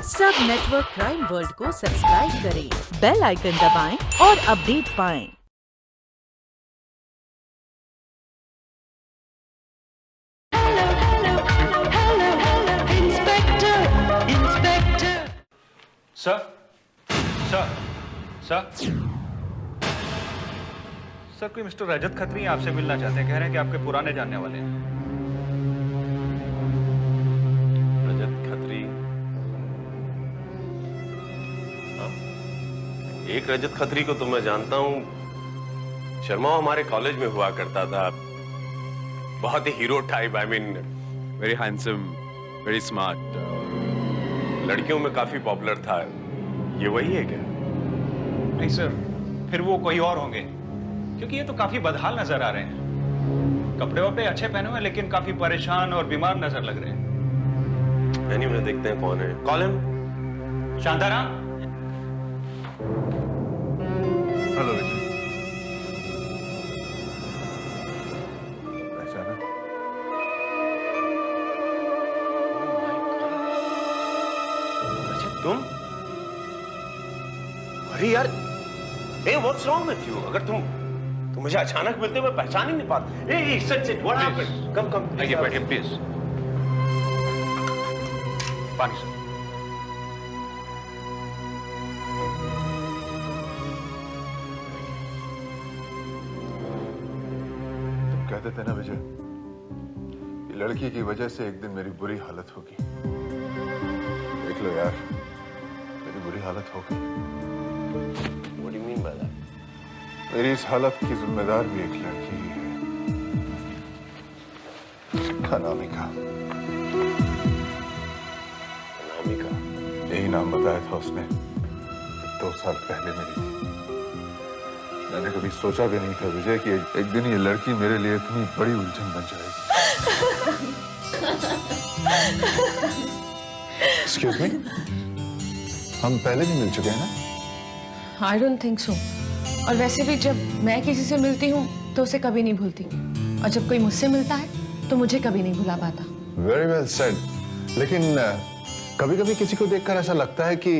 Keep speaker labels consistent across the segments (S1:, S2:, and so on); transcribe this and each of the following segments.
S1: सब network crime world को subscribe करें, बेल आइकन दबाएं और अपडेट पाएं।
S2: सर सर सर सर कोई मिस्टर रजत खत्री आपसे मिलना चाहते हैं। कह रहे हैं कि आपके पुराने जानने वाले हैं।
S3: रजत खत्री? हाँ? एक रजत खत्री को तो मैं जानता हूं। शर्मा हमारे कॉलेज में हुआ करता था। बहुत ही hero type, I mean very handsome, very smart, लड़कियों में काफी पॉपुलर था। ये वही है क्या?
S2: नहीं सर, फिर वो कोई और होंगे, क्योंकि ये तो काफी बदहाल नजर आ रहे हैं। कपड़े वपड़े अच्छे पहने हुए लेकिन काफी परेशान और बीमार नजर लग रहे हैं।
S3: एनीवे, देखते हैं कौन है। Call him.
S2: Shantaram.
S4: Hello Vijay. पहचाना?
S3: अच्छा, तुम? अरे यार, hey, what's wrong with you? अगर तुम मुझे अचानक मिलते मैं पहचान ही नहीं पाता। Hey, such what happened? Come,
S2: आइए बैठिए प्लीज। पानी सर।
S4: तुम कहते थे ना विजय, ये लड़की की वजह से एक दिन मेरी बुरी हालत होगी। देख लो यार, मेरी बुरी हालत हो गई।
S3: What do you mean by that?
S4: मेरी इस हालत की जिम्मेदार भी एक लड़की ही है, अनामिका।
S3: अनामिका?
S4: यही नाम बताया था उसने 2 साल पहले मिली थी। मैंने कभी सोचा भी नहीं था विजय कि एक दिन ये लड़की मेरे लिए इतनी बड़ी उलझन बन जाएगी। Excuse me? हम पहले भी मिल चुके हैं ना?
S5: I don't think so. और वैसे भी जब मैं किसी से मिलती हूँ तो उसे कभी नहीं भूलती, और जब कोई मुझसे मिलता है तो मुझे कभी नहीं भुला पाता।
S4: Very well said. लेकिन कभी-कभी किसी को देखकर ऐसा लगता है कि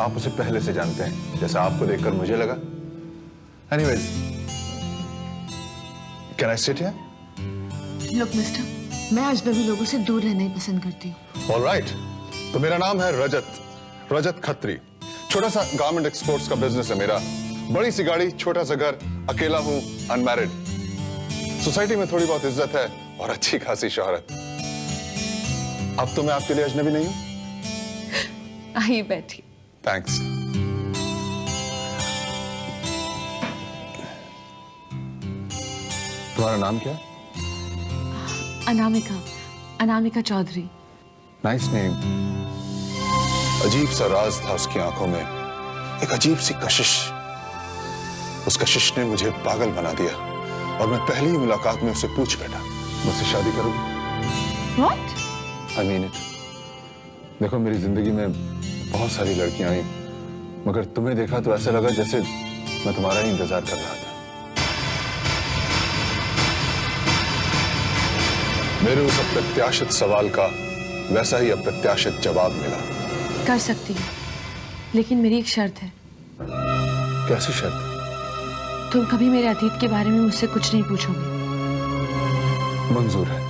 S4: आप उसे पहले से जानते हैं, जैसा आपको देखकर मुझे लगा। Anyways, can I sit here?
S5: Look, mister, मैं अजनबी लोगों से दूर रहना ही पसंद करती हूँ।
S4: All right. तो मेरा नाम है रजत खत्री। छोटा सा गारमेंट एक्सपोर्ट्स का बिजनेस है मेरा। बड़ी सी गाड़ी, छोटा सा घर, अकेला हूं, अनमैरिड। सोसाइटी में थोड़ी बहुत इज्जत है और अच्छी खासी शोहरत। अब तो मैं आपके लिए अजनबी नहीं हूं।
S5: आइए बैठिए।
S4: थैंक्स। तुम्हारा नाम क्या है?
S5: अनामिका चौधरी।
S4: Nice name. अजीब सा राज था उसकी आंखों में, एक अजीब सी कशिश। उस कशिश ने मुझे पागल बना दिया और मैं पहली ही मुलाकात में उससे पूछ बैठा, मुझसे शादी करोगी?
S5: What?
S4: I mean it. देखो, मेरी जिंदगी में बहुत सारी लड़कियां आई, मगर तुम्हें देखा तो ऐसा लगा जैसे मैं तुम्हारा ही इंतजार कर रहा था। मेरे उस अप्रत्याशित सवाल का वैसा ही अप्रत्याशित जवाब मिला।
S5: कर सकती हूँ, लेकिन मेरी एक शर्त है।
S4: कैसी शर्त?
S5: तुम कभी मेरे अतीत के बारे में मुझसे कुछ नहीं पूछोगे।
S4: मंजूर है।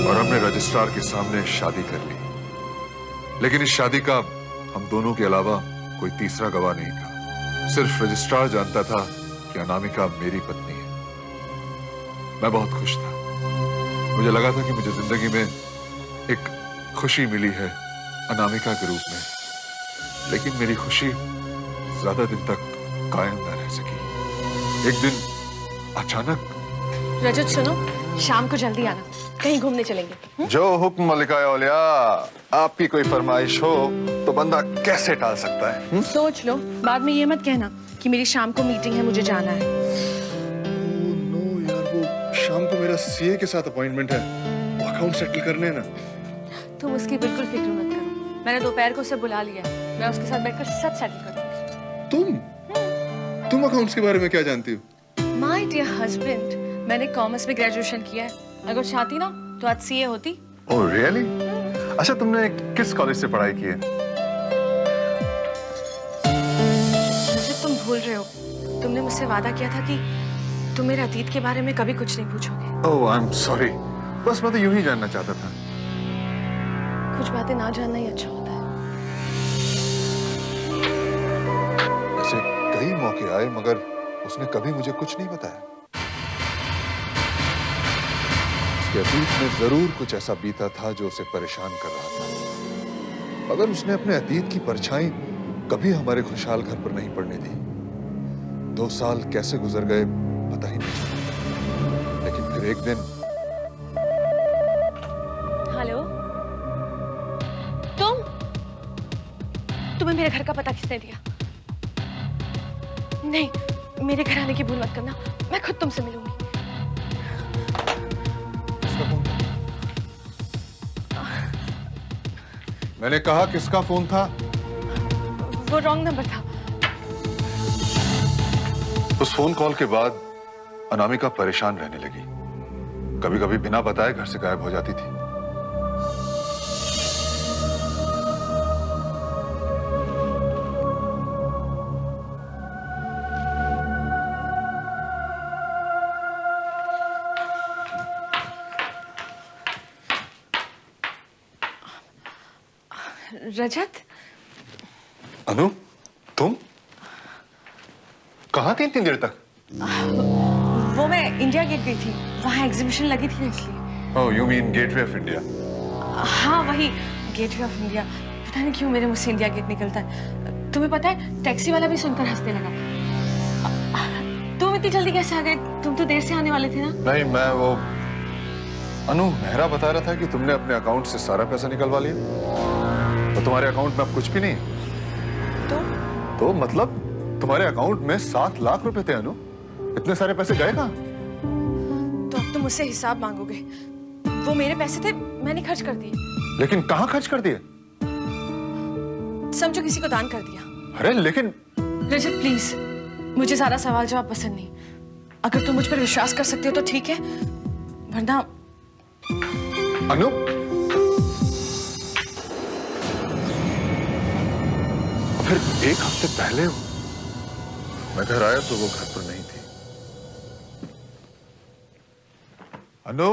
S4: और हमने रजिस्ट्रार के सामने शादी कर ली, लेकिन इस शादी का हम दोनों के अलावा कोई तीसरा गवाह नहीं था। सिर्फ रजिस्ट्रार जानता था कि अनामिका मेरी पत्नी है। मैं बहुत खुश था। मुझे लगा था कि मुझे जिंदगी में एक खुशी मिली है अनामिका के रूप में, लेकिन मेरी खुशी ज्यादा दिन तक कायम न रह सकी। एक दिन अचानक।
S5: रजत सुनो, शाम को जल्दी आना, कहीं घूमने चलेंगे।
S4: जो हुक्म मलिकाए औलिया, आपकी कोई फरमाइश हो तो बंदा कैसे टाल सकता है?
S5: सोच लो, बाद में ये मत कहना कि मेरी शाम को मीटिंग है, मुझे जाना है।
S4: नो यार, वो शाम को मेरा सीए के साथ अपॉइंटमेंट है, वो अकाउंट सेटल करने हैं ना।
S5: तुम उसकी बिल्कुल फिक्र मत करो, मैंने दोपहर को उसे बुला लिया है, मैं उसके साथ बैठकर सब सेटल करूंगी।
S4: तुम अकाउंट्स के बारे में क्या जानती हो?
S5: माय डियर हस्बैंड, मैंने कॉमर्स में ग्रेजुएशन किया है। अगर चाहती ना तो आज सीए होती।
S4: Oh really? अच्छा, तुमने किस कॉलेज से पढ़ाई की है?
S5: मुझे तुम भूल रहे हो, तुमने मुझसे वादा किया था कि तुम मेरे अतीत के बारे में कभी कुछ नहीं पूछोगे।
S4: ओह आई एम सॉरी, बस मैं तो यूं ही जानना चाहता था।
S5: कुछ बातें ना जानना ही अच्छा होता है।
S4: ऐसे कई मौके आए मगर उसने कभी मुझे कुछ नहीं बताया। उसके अतीत में जरूर कुछ ऐसा बीता था जो उसे परेशान कर रहा था, मगर उसने अपने अतीत की परछाई कभी हमारे खुशहाल घर पर नहीं पड़ने दी। 2 साल कैसे गुजर गए पता ही नहीं चला। लेकिन फिर एक दिन
S5: हेलो, तुम्हें मेरे घर का पता किसने दिया? नहीं, मेरे घर आने की भूल मत करना, मैं खुद तुमसे मिलूंगी।
S4: किसका फोन था? मैंने कहा किसका फोन था?
S5: वो रॉन्ग नंबर था।
S4: उस फोन कॉल के बाद अनामिका परेशान रहने लगी। कभी कभी बिना बताए घर से गायब हो जाती थी।
S5: रजत,
S4: अनु, तुम कहाँ थी इतनी देर तक?
S5: वो मैं इंडिया गेट गई थी, वहाँ एग्जीबिशन लगी थी इसलिए।
S4: Oh, you mean Gateway of India?
S5: हाँ वही, गेटवे ऑफ इंडिया। पता नहीं क्यों मेरे मुंह से इंडिया गेट निकलता है। तुम्हें पता है, टैक्सी वाला भी सुनकर हंसने लगा। तुम इतनी जल्दी कैसे आ गए? तुम तो देर से आने वाले थे ना?
S4: नहीं, मैं वो अनु, मेहरा बता रहा था कि तुमने अपने अकाउंट से सारा पैसा निकलवा लिया। तो तुम्हारे अकाउंट में अब कुछ भी नहीं है। तो मतलब तुम्हारे अकाउंट में 7 लाख रुपए थे। अनु, इतने सारे पैसे गए कहाँ?
S5: तो अब तुम मुझसे हिसाब मांगोगे। वो मेरे पैसे थे, मैंने खर्च कर दिए।
S4: लेकिन कहाँ खर्च कर दिए?
S5: समझो किसी को दान कर दिया।
S4: अरे लेकिन
S5: रजत प्लीज, मुझे सारा सवाल जवाब पसंद नहीं। अगर तुम मुझ पर विश्वास कर सकते हो तो ठीक है, वरना।
S4: अनु, फिर 1 हफ्ते पहले मैं घर आया तो वो घर पर नहीं थी। अनु,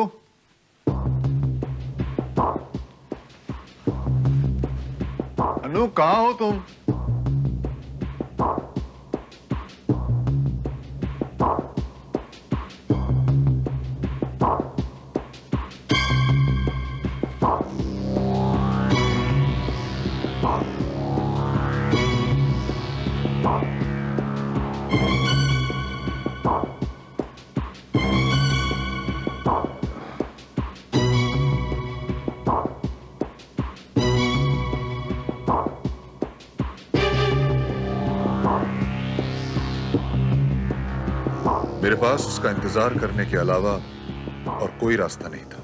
S4: अनु कहाँ हो तुम? मेरे पास उसका इंतजार करने के अलावा और कोई रास्ता नहीं था।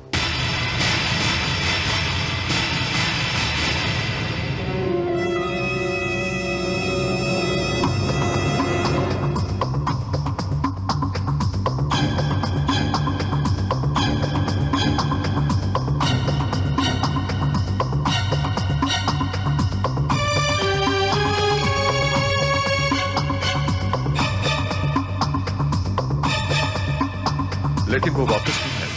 S4: लेकिन वो वापस नहीं आया।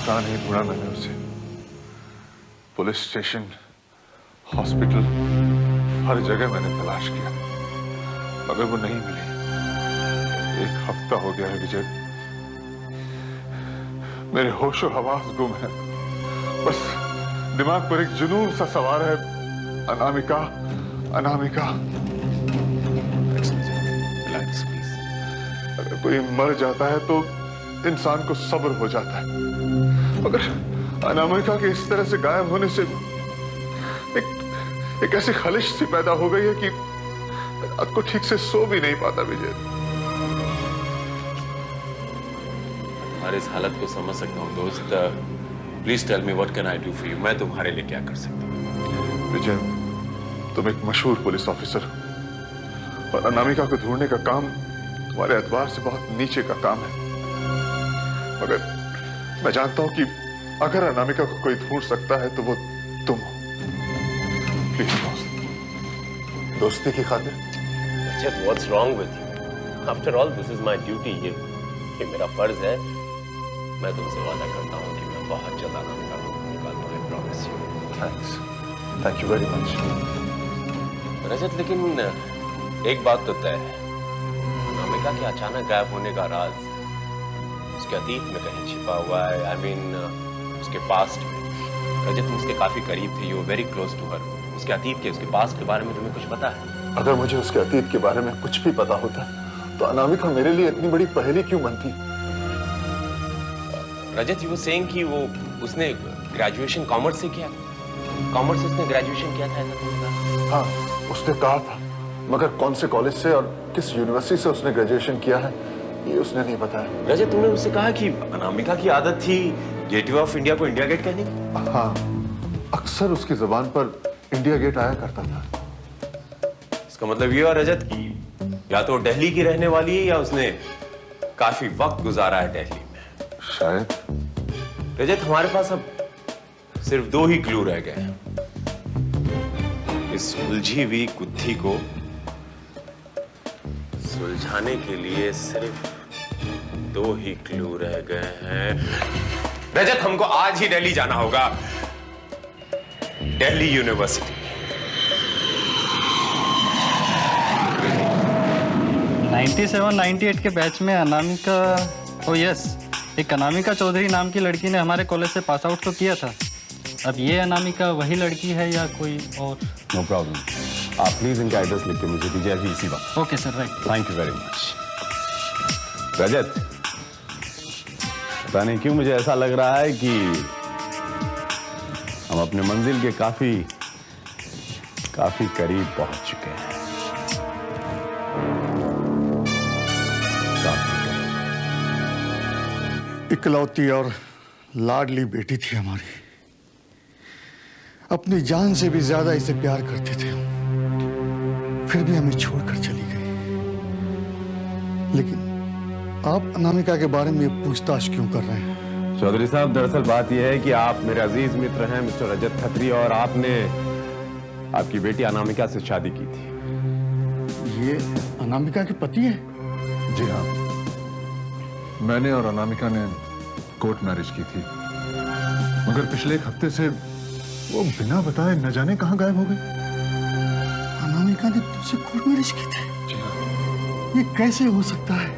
S4: कहां नहीं ढूंढा मैंने उसे। पुलिस स्टेशन, हॉस्पिटल, हर जगह मैंने तलाश किया, मगर वो नहीं मिली। 1 हफ्ता हो गया है विजय, मेरे होशो हवास गुम है। बस दिमाग पर एक जुनून सा सवार है, अनामिका, अनामिका। Relax please. अगर कोई मर जाता है तो इंसान को सब्र हो जाता है, मगर अनामिका के इस तरह से गायब होने से एक ऐसी खलिश सी पैदा हो गई है कि रात को ठीक से सो भी नहीं पाता विजय।
S3: तुम्हारे इस हालत को समझ सकता हूँ दोस्त। Please tell me what can I do for you. मैं तुम्हारे लिए क्या कर सकता हूँ?
S4: विजय, तुम एक मशहूर पुलिस ऑफिसर, और अनामिका को ढूंढने का काम तुम्हारे एतबार से बहुत नीचे का काम है, मगर मैं जानता हूं कि अगर अनामिका को कोई ढूंढ सकता है तो वो तुम हो। प्लीज दोस्त, दोस्ती की खातिर।
S3: Rajat, what's wrong with you? After all this is my duty. ये मेरा फर्ज है। मैं तुमसे वादा करता हूँ कि मैं बहुत जल्द अनामिका को निकालूंगा। I promise you.
S4: Thanks, thank you very much.
S3: Rajat, लेकिन एक बात तो तय है, अनामिका के अचानक गायब होने का राज उसके अतीत में कहीं छिपा हुआ है। आई मीन उसके पास्ट में। रजत, तुम उसके काफी करीब थे, you very close to her. उसके अतीत के, उसके पास्ट के बारे में तुम्हें कुछ पता है?
S4: अगर मुझे उसके अतीत के बारे में कुछ भी पता होता तो अनामिका मेरे लिए इतनी बड़ी पहेली क्यों बनती?
S3: रजत, यू वर सेइंग कि वो उसने ग्रेजुएशन कॉमर्स से किया। कॉमर्स से उसने ग्रेजुएशन किया था, ऐसा तुमने कहा?
S4: हाँ, उसने कहा था, मगर कौन से कॉलेज से और किस यूनिवर्सिटी से उसने ग्रेजुएशन किया है ये उसने नहीं बताया।
S3: रजत, तुमने उससे कहा कि अनामिका की आदत थी गेटवे ऑफ इंडिया को इंडिया गेट कहने की?
S4: हाँ, अक्सर उसकी जुबान पर इंडिया गेट आया करता था।
S3: इसका मतलब ये है रजत की या तो दिल्ली की रहने वाली है या उसने काफी वक्त गुजारा है दिल्ली में।
S4: शायद।
S3: रजत, हमारे पास अब सिर्फ 2 ही क्लू रह गए हैं। इस उलझी हुई गुत्थी को सुलझाने के लिए सिर्फ 2 ही क्लू रह गए हैं। रजत, हमको आज ही दिल्ली जाना होगा, दिल्ली यूनिवर्सिटी।
S6: 97-98 के बैच में अनामिका, ओ यस, एक अनामिका चौधरी नाम की लड़की ने हमारे कॉलेज से पास आउट तो किया था। अब ये अनामिका वही लड़की है या कोई और?
S3: नो प्रॉब्लम, आप प्लीज इनका एड्रेस लिख के मुझे दीजिए अभी इसी वक्त।
S6: Okay sir, right.
S3: Thank you very much. Rajat, पता नहीं क्यों मुझे ऐसा लग रहा है कि हम अपने मंजिल के काफी करीब पहुंच चुके हैं।
S7: इकलौती और लाडली बेटी थी हमारी। अपनी जान से भी ज्यादा इसे प्यार करते थे हम, फिर भी हमें छोड़कर चली गई। लेकिन आप अनामिका के बारे में पूछताछ क्यों कर रहे हैं?
S3: चौधरी साहब, दरअसल बात यह है कि आप मेरे अजीज मित्र हैं मिस्टर रजत खत्री, और आपने आपकी बेटी अनामिका से शादी की थी।
S7: ये अनामिका के पति है?
S4: जी हाँ, मैंने और अनामिका ने कोर्ट मैरिज की थी, मगर पिछले 1 हफ्ते से वो बिना बताए न जाने कहां गायब हो गई।
S7: अनामिका ने तुझसे कोर्ट मैरिज की थी?
S4: जी हाँ।
S7: ये कैसे हो सकता है?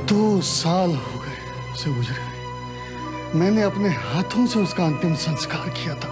S7: 2 साल हो गए उसे गुजरे। मैंने अपने हाथों से उसका अंतिम संस्कार किया था।